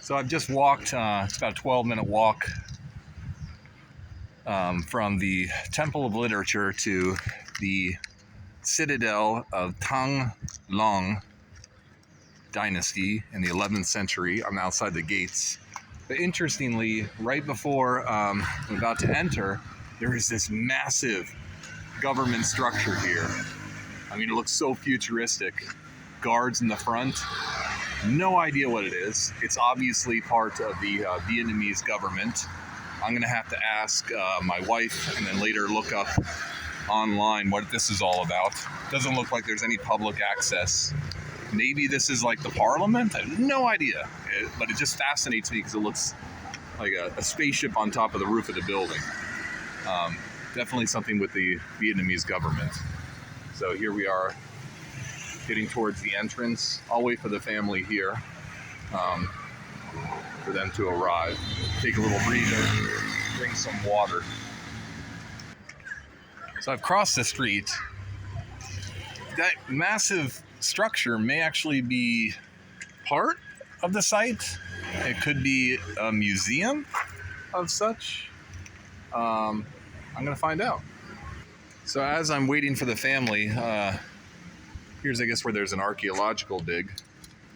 So I've just walked, it's about a 12-minute walk from the Temple of Literature to the Citadel of Thăng Long dynasty in the 11th century. I'm outside the gates. But interestingly, right before I'm about to enter, there is this massive government structure here. I mean, it looks so futuristic. Guards in the front. No idea what it is. It's obviously part of the Vietnamese government. I'm going to have to ask my wife and then later look up online what this is all about. Doesn't look like there's any public access. Maybe this is like the parliament? I have no idea. But it just fascinates me because it looks like a spaceship on top of the roof of the building. Definitely something with the Vietnamese government. So here we are, getting towards the entrance. I'll wait for the family here for them to arrive. Take a little breather, drink some water. So I've crossed the street. That massive structure may actually be part of the site. It could be a museum of such. I'm gonna find out. So as I'm waiting for the family, here's, I guess, where there's an archaeological dig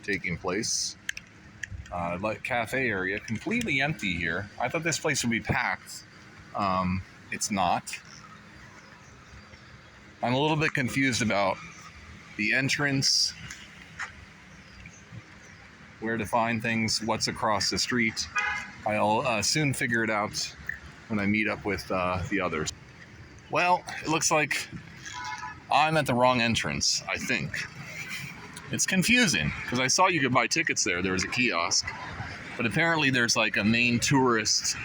taking place. Like cafe area, completely empty here. I thought this place would be packed. It's not. I'm a little bit confused about the entrance, where to find things, what's across the street. I'll soon figure it out when I meet up with the others. Well, it looks like I'm at the wrong entrance, I think. It's confusing, because I saw you could buy tickets there. There was a kiosk. But apparently there's like a main tourist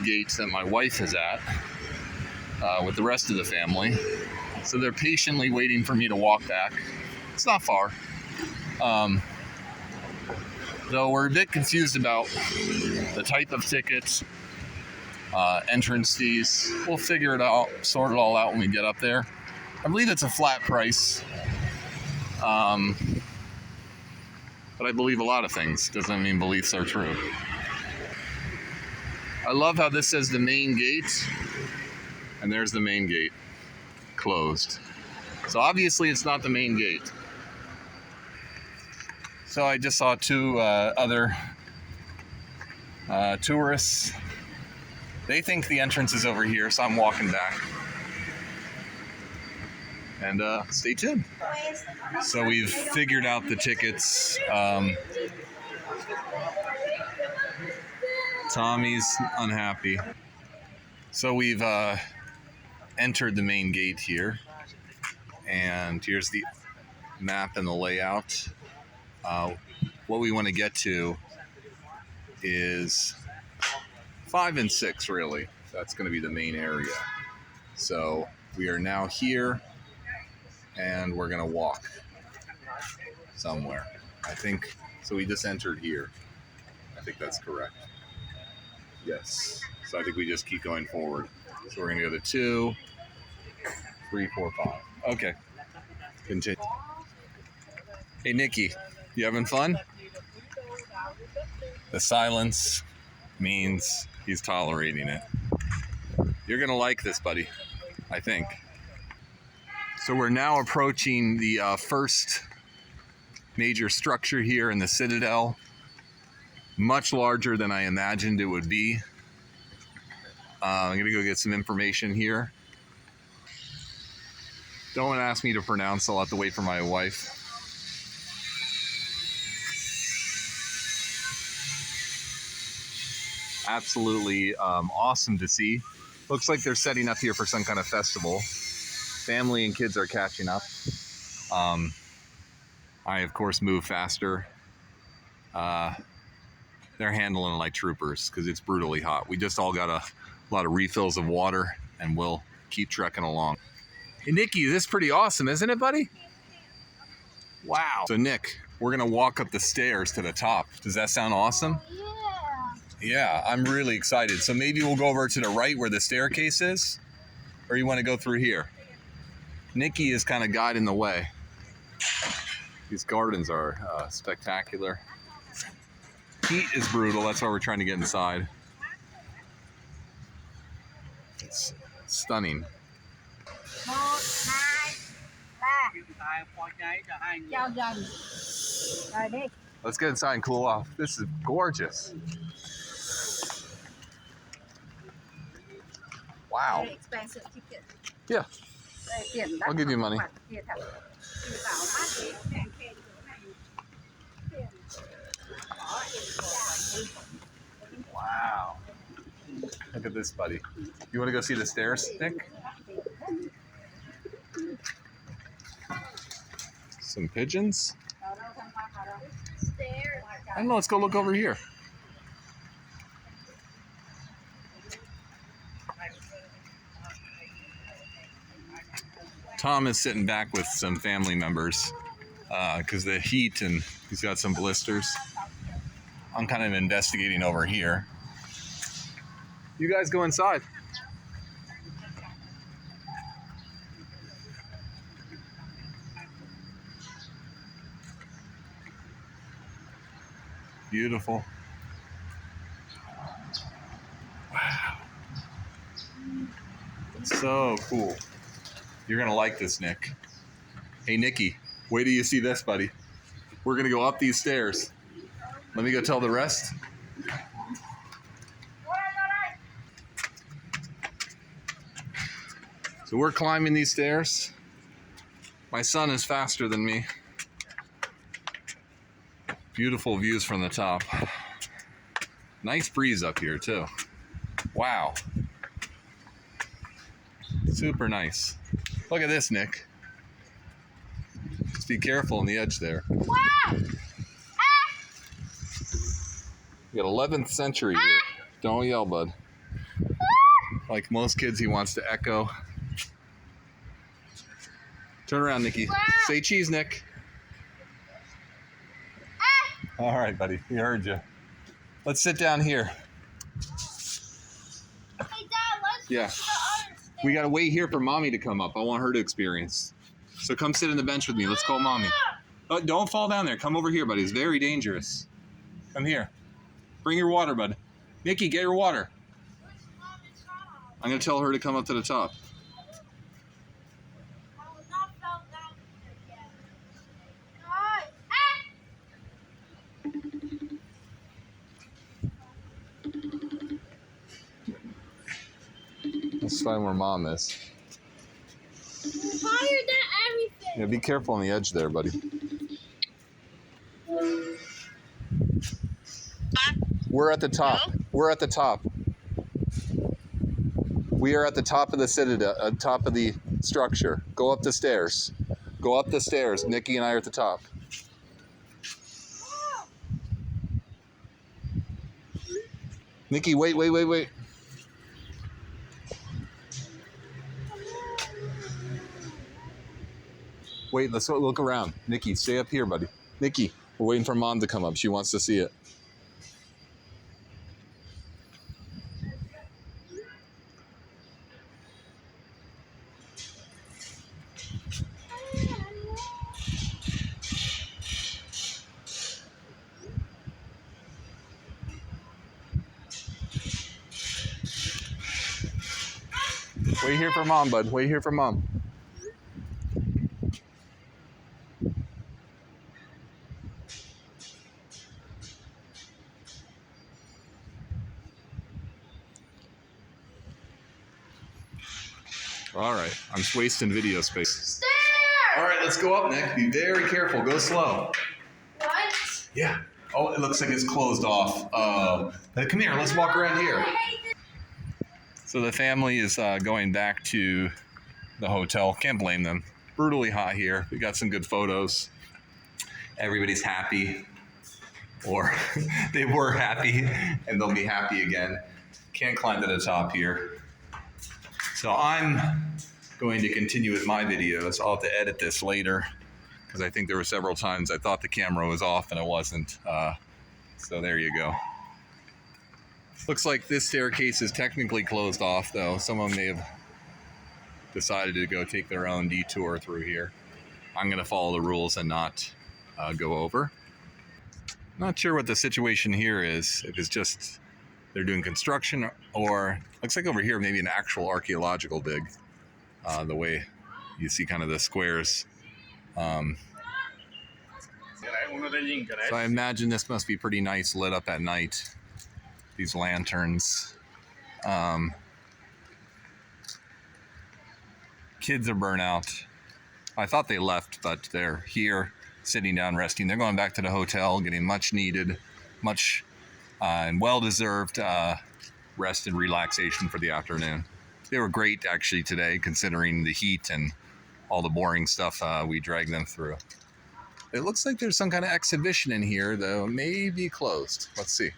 gate that my wife is at with the rest of the family. So they're patiently waiting for me to walk back. It's not far. Though we're a bit confused about the type of tickets, entrance fees. We'll figure it out, sort it all out when we get up there. I believe it's a flat price. But I believe a lot of things. Doesn't mean beliefs are true. I love how this says the main gate, and there's the main gate, closed. So obviously it's not the main gate. So I just saw two other tourists. They think the entrance is over here, so I'm walking back. And stay tuned. So we've figured out the tickets. Tommy's unhappy. So we've entered the main gate here. And here's the map and the layout. What we want to get to is 5 and 6, really. That's going to be the main area. So we are now here. And we're gonna walk somewhere. I think, so we just entered here. I think that's correct. Yes. So I think we just keep going forward. So we're gonna go to 2, 3, 4, 5. Okay. Continue. Hey, Nikki, you having fun? The silence means he's tolerating it. You're gonna like this, buddy, I think. So we're now approaching the first major structure here in the Citadel. Much larger than I imagined it would be. I'm gonna go get some information here. Don't ask me to pronounce, I'll have to wait for my wife. Absolutely awesome to see. Looks like they're setting up here for some kind of festival. Family and kids are catching up. I, of course, move faster. They're handling it like troopers because it's brutally hot. We just all got a lot of refills of water and we'll keep trekking along. Hey, Nikki, this is pretty awesome, isn't it, buddy? Wow. So, Nick, we're going to walk up the stairs to the top. Does that sound awesome? Yeah, I'm really excited. So maybe we'll go over to the right where the staircase is, or you want to go through here? Nikki is kind of guiding the way. These gardens are spectacular. heat is brutal. That's why we're trying to get inside. It's stunning. Let's get inside and cool off. This is gorgeous. Wow. Very expensive ticket. Yeah, I'll give you money. Wow. Look at this, buddy. You want to go see the stairs, Nick? Some pigeons? I don't know, let's go look over here. Tom is sitting back with some family members because the heat, and he's got some blisters. I'm kind of investigating over here. You guys go inside. Beautiful. Wow. It's so cool. You're gonna like this, Nick. Hey, Nicky, wait till you see this, buddy. We're gonna go up these stairs. Let me go tell the rest. So we're climbing these stairs. My son is faster than me. Beautiful views from the top. Nice breeze up here too. Wow. Super nice. Look at this, Nick. Just be careful on the edge there. Wow. You got 11th century here. Don't yell, bud. Like most kids, he wants to echo. Turn around, Nicky. Say cheese, Nick. All right, buddy. We heard you. Let's sit down here. Hey, Dad, let's Yeah. go to the other stairs. We gotta wait here for Mommy to come up. I want her to experience. So come sit on the bench with me. Let's call Mommy. Oh, don't fall down there. Come over here, buddy. It's very dangerous. Come here. Bring your water, bud. Nicky, get your water. I'm gonna tell her to come up to the top. Let's find where Mom is. Higher than everything. Yeah, be careful on the edge there, buddy. We're at the top. We're at the top. We are at the top of the citadel, top of the structure. Go up the stairs. Go up the stairs. Nicky and I are at the top. Nicky, wait, wait, wait, wait. Wait, let's look around. Nicky, stay up here, buddy. Nicky, we're waiting for Mom to come up. She wants to see it. Wait here for Mom, bud. Wait here for Mom. All right, I'm just wasting video space. Stairs! All right, let's go up, Nick. Be very careful. Go slow. What? Yeah. Oh, it looks like it's closed off. Come here. Let's walk around here. So the family is going back to the hotel. Can't blame them. Brutally hot here. We got some good photos. Everybody's happy. Or they were happy, and they'll be happy again. Can't climb to the top here. So I'm going to continue with my videos. I'll have to edit this later because I think there were several times I thought the camera was off and it wasn't. So there you go. Looks like this staircase is technically closed off though. Someone may have decided to go take their own detour through here. I'm gonna follow the rules and not go over. Not sure what the situation here is, if it's just they're doing construction or looks like over here maybe an actual archaeological dig. The way you see kind of the squares. So I imagine this must be pretty nice lit up at night. These lanterns. Kids are burnt out. I thought they left, but they're here sitting down resting. They're going back to the hotel, getting much needed, much and well-deserved rest and relaxation for the afternoon. They were great actually today, considering the heat and all the boring stuff we dragged them through. It looks like there's some kind of exhibition in here, though it may be closed. Let's see.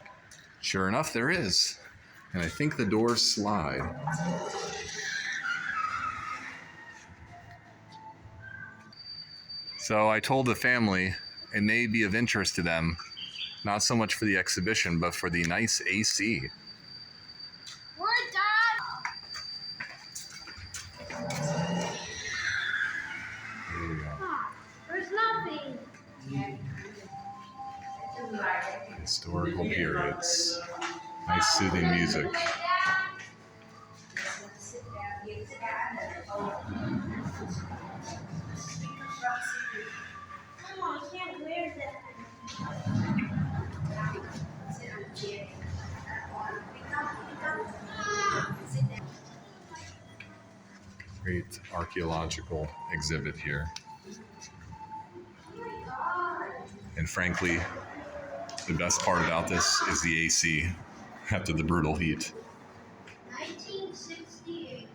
Sure enough, there is. And I think the doors slide. So I told the family it may be of interest to them, not so much for the exhibition, but for the nice AC. We're done. Here we go. There's nothing. Historical periods. Nice soothing music. Great archaeological exhibit here. And frankly, the best part about this is the AC after the brutal heat. 1968.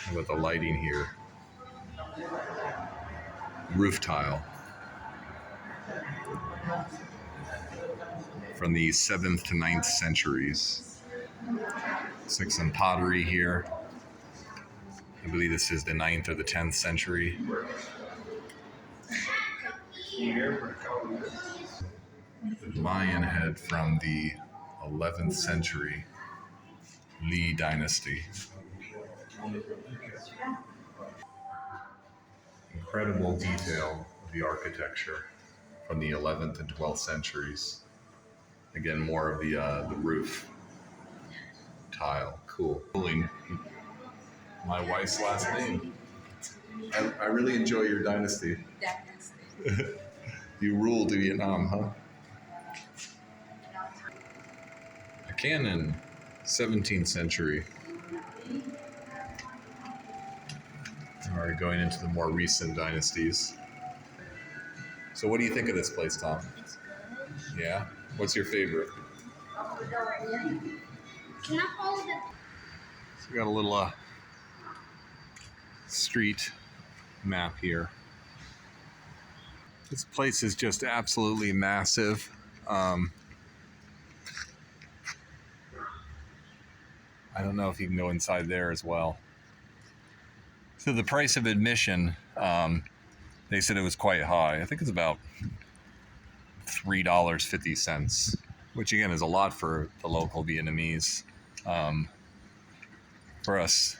And with the lighting here. Roof tile. From the 7th to 9th centuries. Looks like some pottery here. I believe this is the 9th or the 10th century. Lion head from the 11th century. Lý dynasty. Incredible detail of the architecture from the 11th and 12th centuries. Again, more of the roof tile. Cool. My wife's last name. I really enjoy your dynasty. You ruled Vietnam, huh? A cannon, 17th century. All right, going into the more recent dynasties. So what do you think of this place, Tom? Yeah? What's your favorite? Can I hold it? So we got a little street map here. This place is just absolutely massive. I don't know if you can go inside there as well. So the price of admission, they said it was quite high. I think it's about $3.50, which again is a lot for the local Vietnamese. For us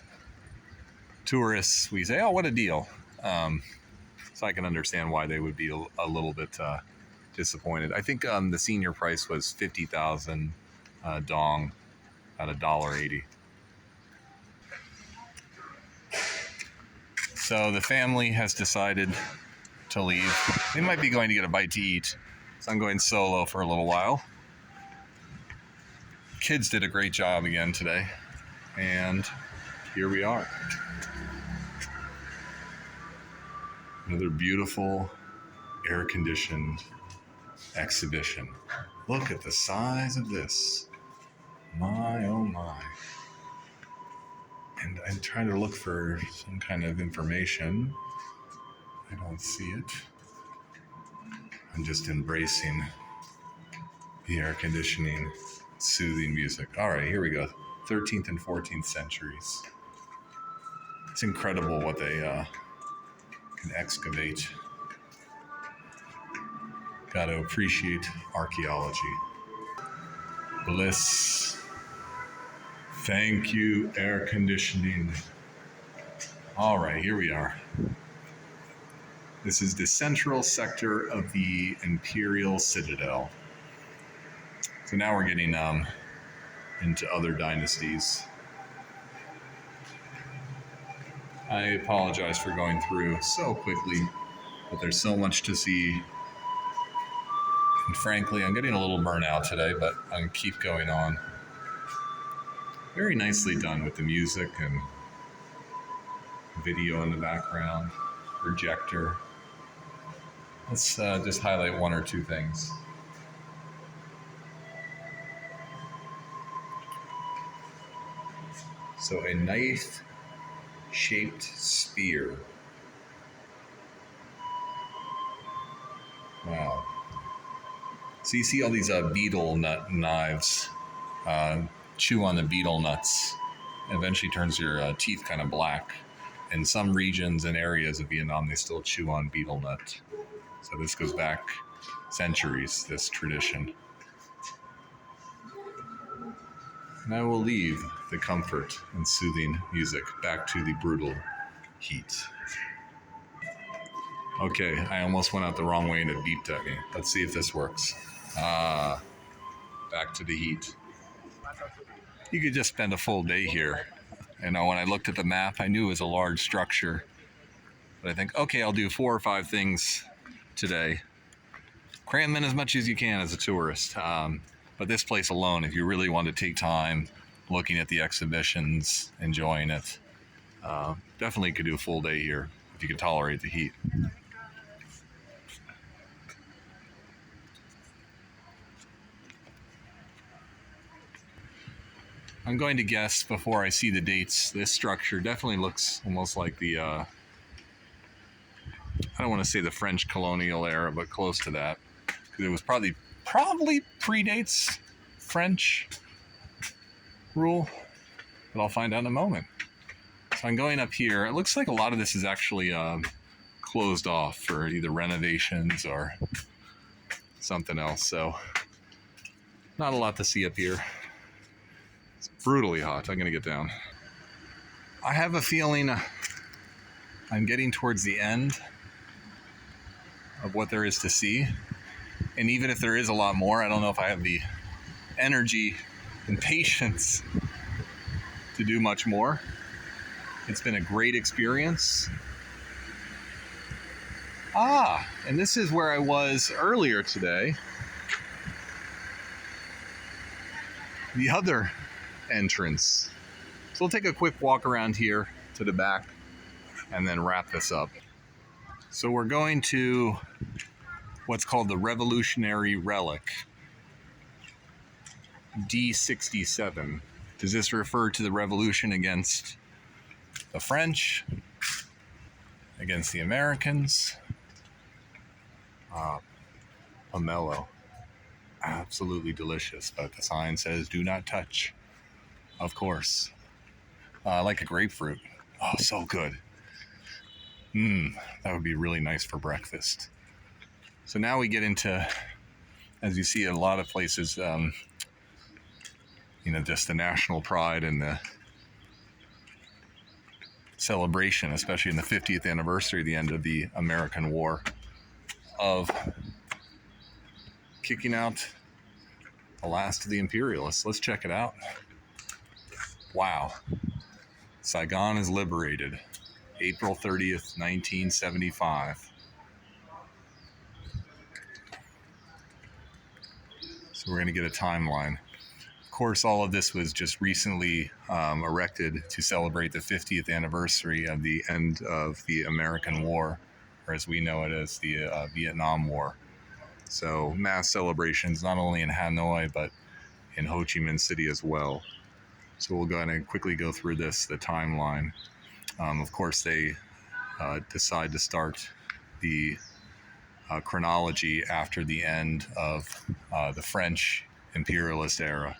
tourists, we say, oh, what a deal. So I can understand why they would be a little bit disappointed. I think the senior price was 50,000 dong at $1.80. So the family has decided to leave. They might be going to get a bite to eat. So I'm going solo for a little while. Kids did a great job again today. And here we are. Another beautiful air-conditioned exhibition. Look at the size of this. My, oh my. And I'm trying to look for some kind of information. I don't see it. I'm just embracing the air conditioning, soothing music. All right, here we go. 13th and 14th centuries. It's incredible what they can excavate. Got to appreciate archaeology. Bliss. Thank you, air conditioning. All right, here we are. This is the central sector of the Imperial Citadel. So now we're getting into other dynasties. I apologize for going through so quickly, but there's so much to see. And frankly, I'm getting a little burnout today, but I'm going to keep going on. Very nicely done with the music and video in the background, projector. Let's just highlight one or two things. So a knife-shaped spear. Wow. So you see all these beetle nut knives. Chew on the beetle nuts. Eventually turns your teeth kind of black. In some regions and areas of Vietnam, they still chew on beetle nut. So this goes back centuries, this tradition. And I will leave the comfort and soothing music back to the brutal heat. Okay, I almost went out the wrong way and it beeped at me. Let's see if this works. Back to the heat. You could just spend a full day here. You know, when I looked at the map, I knew it was a large structure. But I think, okay, I'll do 4 or 5 things today. Cram them in as much as you can as a tourist. But this place alone, if you really want to take time looking at the exhibitions, enjoying it, definitely could do a full day here if you could tolerate the heat. I'm going to guess before I see the dates, this structure definitely looks almost like the, I don't want to say the French colonial era, but close to that. Because it was probably predates French rule, but I'll find out in a moment. So I'm going up here. It looks like a lot of this is actually closed off for either renovations or something else. So not a lot to see up here. It's brutally hot. I'm going to get down. I have a feeling I'm getting towards the end of what there is to see. And even if there is a lot more, I don't know if I have the energy and patience to do much more. It's been a great experience. And this is where I was earlier today. The other entrance. So we'll take a quick walk around here to the back and then wrap this up. So we're going to what's called the Revolutionary Relic, D67. Does this refer to the revolution against the French, against the Americans? Pomelo. Absolutely delicious, but the sign says do not touch. Of course. Like a grapefruit. Oh, so good. That would be really nice for breakfast. So now we get into, as you see, a lot of places, just the national pride and the celebration, especially in the 50th anniversary of the end of the American War, of kicking out the last of the imperialists. Let's check it out. Wow. Saigon is liberated. April 30th, 1975. So we're going to get a timeline. Of course, all of this was just recently erected to celebrate the 50th anniversary of the end of the American War, or as we know it as the Vietnam War. So mass celebrations not only in Hanoi, but in Ho Chi Minh City as well. So we'll go ahead and quickly go through the timeline. Of course, they decide to start the chronology after the end of the French imperialist era.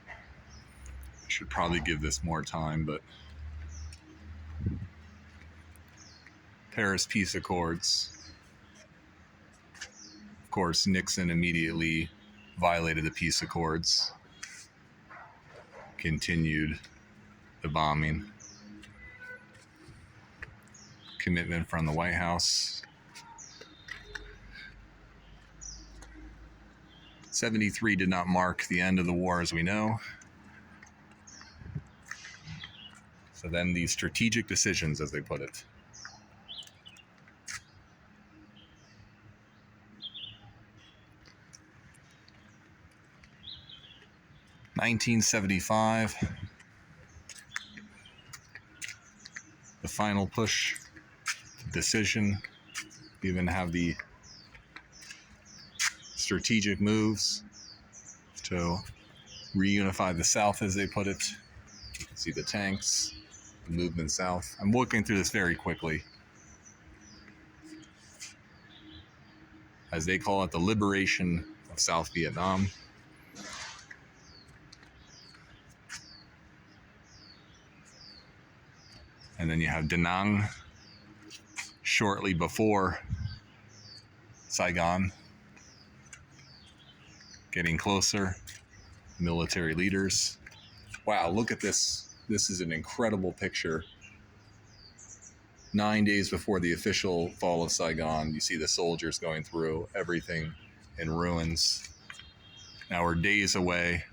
I should probably give this more time, but Paris Peace Accords. Of course, Nixon immediately violated the peace accords, continued the bombing. commitment from the White House. 73 did not mark the end of the war, as we know. So then these strategic decisions, as they put it. (1975), the final push, decision, even have the strategic moves to reunify the South, as they put it. You can see the tanks, the movement south. I'm looking through this very quickly. As they call it, the liberation of South Vietnam. And then you have Da Nang shortly before Saigon. Getting closer. Military leaders. Wow, look at this. This is an incredible picture. 9 days before the official fall of Saigon, you see the soldiers going through everything in ruins. Now we're days away.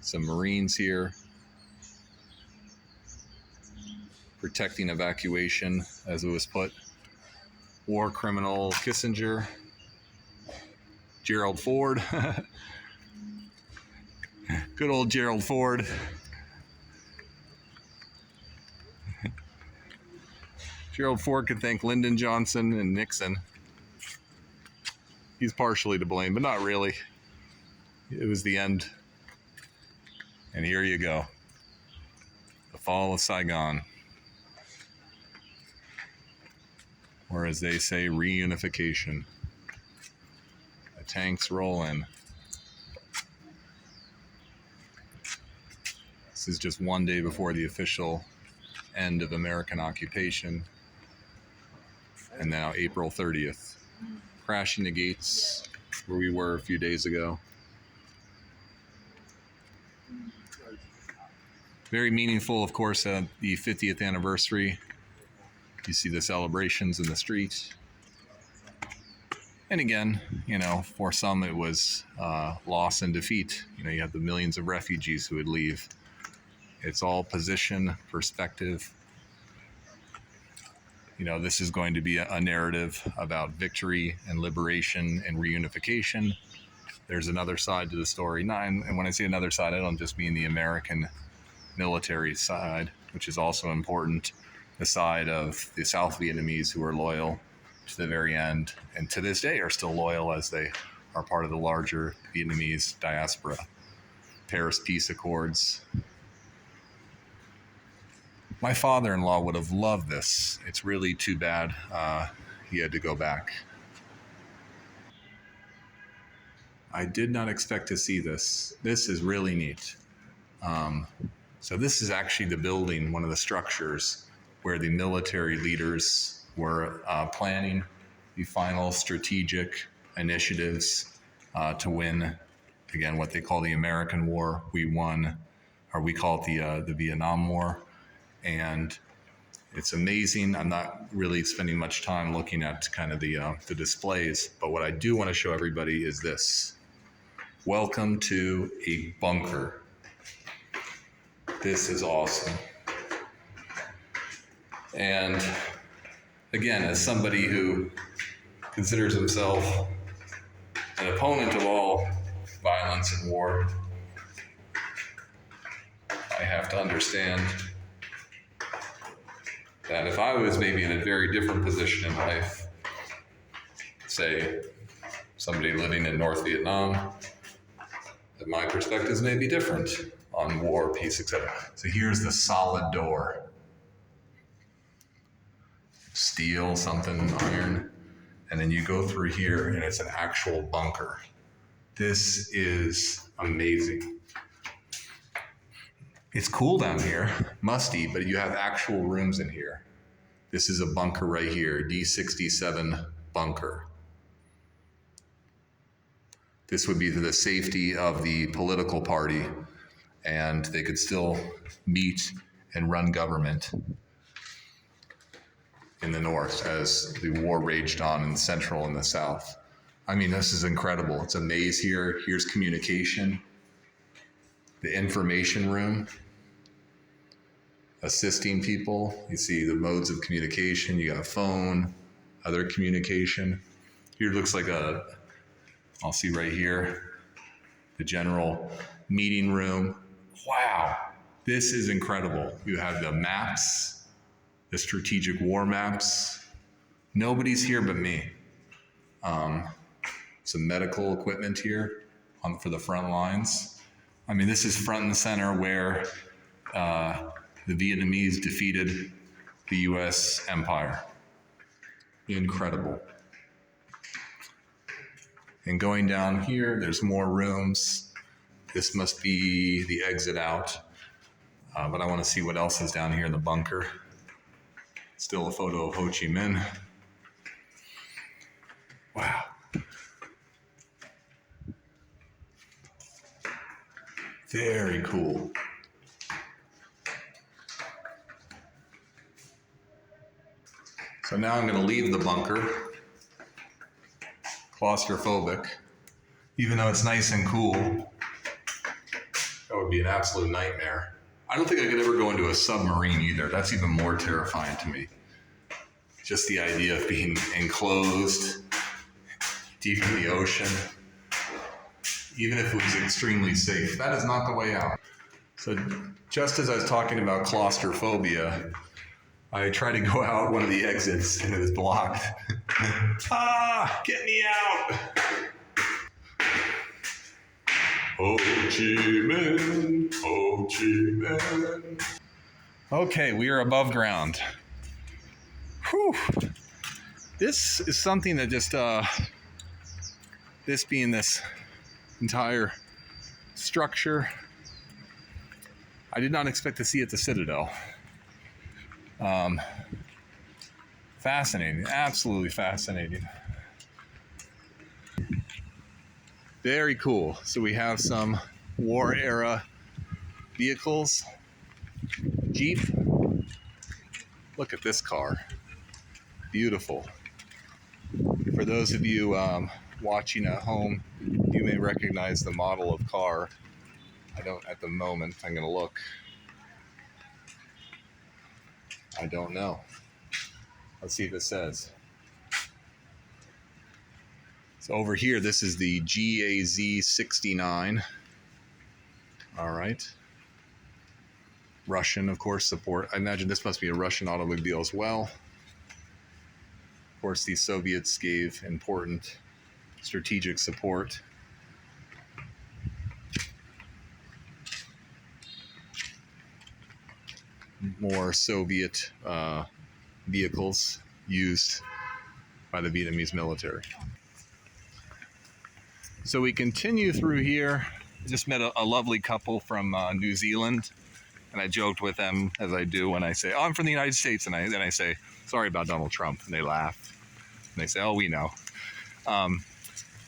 Some Marines here. Protecting evacuation, as it was put. War criminal Kissinger. Gerald Ford. Good old Gerald Ford. Gerald Ford could thank Lyndon Johnson and Nixon. He's partially to blame, but not really. It was the end. And here you go. The fall of Saigon. Or as they say, reunification. The tanks roll in. This is just one day before the official end of American occupation. And now April 30th. Crashing the gates where we were a few days ago. Very meaningful, of course, at the 50th anniversary. You see the celebrations in the street. And again, you know, for some it was loss and defeat. You know, you have the millions of refugees who would leave. It's all position, perspective. You know, this is going to be a narrative about victory and liberation and reunification. There's another side to the story. And when I say another side, I don't just mean the American military side, which is also important. The side of the South Vietnamese who are loyal to the very end, and to this day are still loyal as they are part of the larger Vietnamese diaspora. Paris Peace Accords. My father-in-law would have loved this. It's really too bad he had to go back. I did not expect to see this. This is really neat. So this is actually the building, one of the structures where the military leaders were planning the final strategic initiatives to win, again, what they call the American War. We won, or we call it the Vietnam War. And it's amazing. I'm not really spending much time looking at kind of the displays, but what I do want to show everybody is this. Welcome to a bunker. This is awesome. And again, as somebody who considers himself an opponent of all violence and war, I have to understand that if I was maybe in a very different position in life, say somebody living in North Vietnam, that my perspectives may be different on war, peace, etc. So here's the solid door. Steel, something, iron, and then you go through here and it's an actual bunker. This is amazing. It's cool down here, musty, but you have actual rooms in here. This is a bunker right here, D67 bunker. This would be the safety of the political party, and they could still meet and run government in the north as the war raged on in the central and the south. I mean, this is incredible. It's a maze here. Here's communication, the information room, assisting people. You see the modes of communication. You got a phone, other communication. Here looks like I'll see right here, the general meeting room. Wow, this is incredible. You have the maps, the strategic war maps. Nobody's here but me. Some medical equipment here for the front lines. I mean, this is front and center where the Vietnamese defeated the US empire. Incredible. And going down here, there's more rooms. This must be the exit out. But I want to see what else is down here in the bunker. Still a photo of Ho Chi Minh. Wow. Very cool. So now I'm going to leave the bunker. Claustrophobic. Even though it's nice and cool, that would be an absolute nightmare. I don't think I could ever go into a submarine either. That's even more terrifying to me. Just the idea of being enclosed deep in the ocean, even if it was extremely safe. That is not the way out. So just as I was talking about claustrophobia, I tried to go out one of the exits and it was blocked. Get me out! Ho Chi Minh, Ho Chi Minh. Okay, we are above ground. Whew. This is something that just, this being this entire structure, I did not expect to see at the Citadel. Fascinating, absolutely fascinating. Very cool. So we have some war era vehicles. Jeep. Look at this car. Beautiful. For those of you watching at home, you may recognize the model of car. I don't at the moment. I'm going to look. I don't know. Let's see if it says. So over here, this is the GAZ 69. All right. Russian, of course, support. I imagine this must be a Russian automobile as well. Of course, the Soviets gave important strategic support. More Soviet vehicles used by the Vietnamese military. So we continue through here. Just met a lovely couple from New Zealand, and I joked with them as I do when I say, "Oh, I'm from the United States," and then I say, "Sorry about Donald Trump," and they laugh. And they say, "Oh, we know."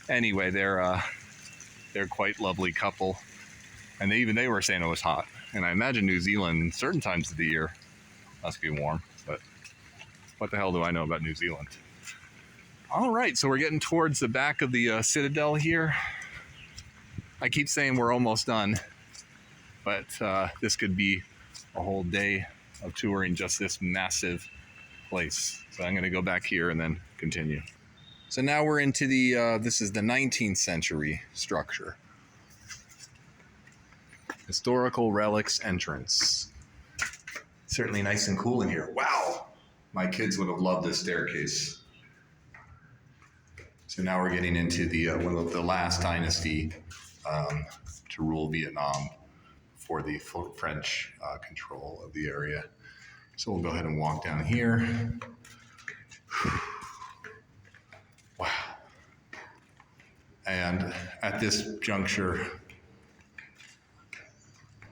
Anyway, they're quite lovely couple, and they were saying it was hot. And I imagine New Zealand, certain times of the year, must be warm, but what the hell do I know about New Zealand? All right, so we're getting towards the back of the Citadel here. I keep saying we're almost done, but this could be a whole day of touring just this massive place. So I'm going to go back here and then continue. So now we're into the, this is the 19th century structure. Historical relics entrance. Certainly nice and cool in here. Wow! My kids would have loved this staircase. So now we're getting into the one of the last dynasty to rule Vietnam for the French control of the area. So we'll go ahead and walk down here. Wow. And at this juncture,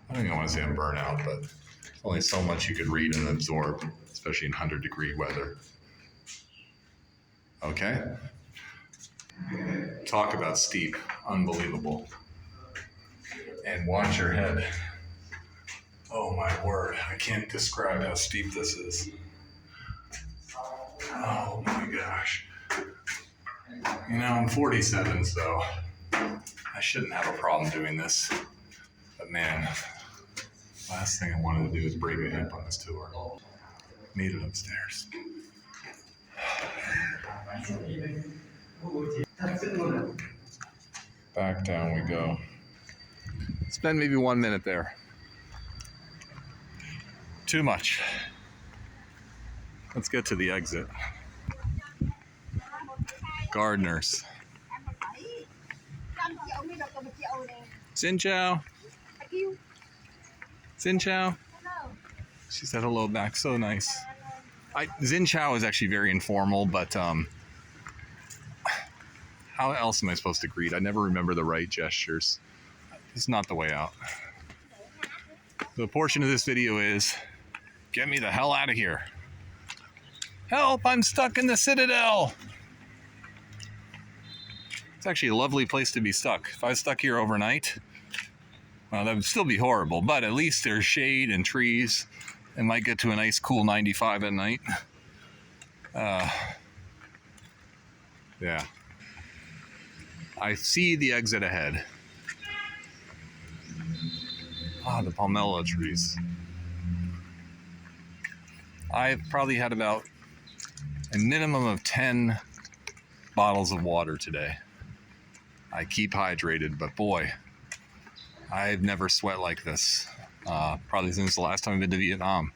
I don't even want to say I'm burnt out, but there's only so much you could read and absorb, especially in 100-degree weather. Okay. Talk about steep, unbelievable. And watch your head. Oh my word, I can't describe how steep this is. Oh my gosh. You know, I'm 47, so I shouldn't have a problem doing this. But man, last thing I wanted to do is break a hip on this tour. Made it upstairs. Back down we go. Spend maybe 1 minute there. Too much. Let's get to the exit. Gardeners. Xin chào. Xin chào. She said hello back. So nice. Xin chào is actually very informal, but how else am I supposed to greet? I never remember the right gestures. It's not the way out. The portion of this video is, get me the hell out of here. Help, I'm stuck in the Citadel. It's actually a lovely place to be stuck. If I was stuck here overnight, well, that would still be horrible, but at least there's shade and trees. And might get to a nice cool 95 at night. Yeah. I see the exit ahead. Ah, the pomelo trees. I've probably had about a minimum of 10 bottles of water today. I keep hydrated, but boy, I've never sweat like this. Probably since the last time I've been to Vietnam.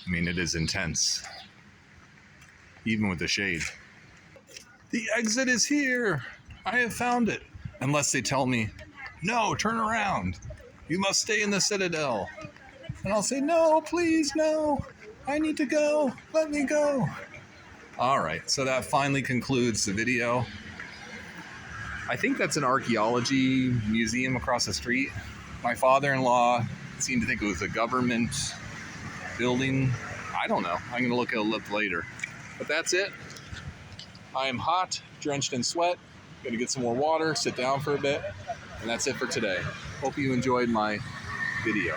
I mean, it is intense. Even with the shade. The exit is here. I have found it. Unless they tell me, no, turn around. You must stay in the Citadel. And I'll say, no, please, no. I need to go. Let me go. All right, so that finally concludes the video. I think that's an archaeology museum across the street. My father-in-law seemed to think it was a government building. I don't know. I'm going to look at it later. But that's it. I am hot, drenched in sweat. Going to get some more water, sit down for a bit. And that's it for today. Hope you enjoyed my video.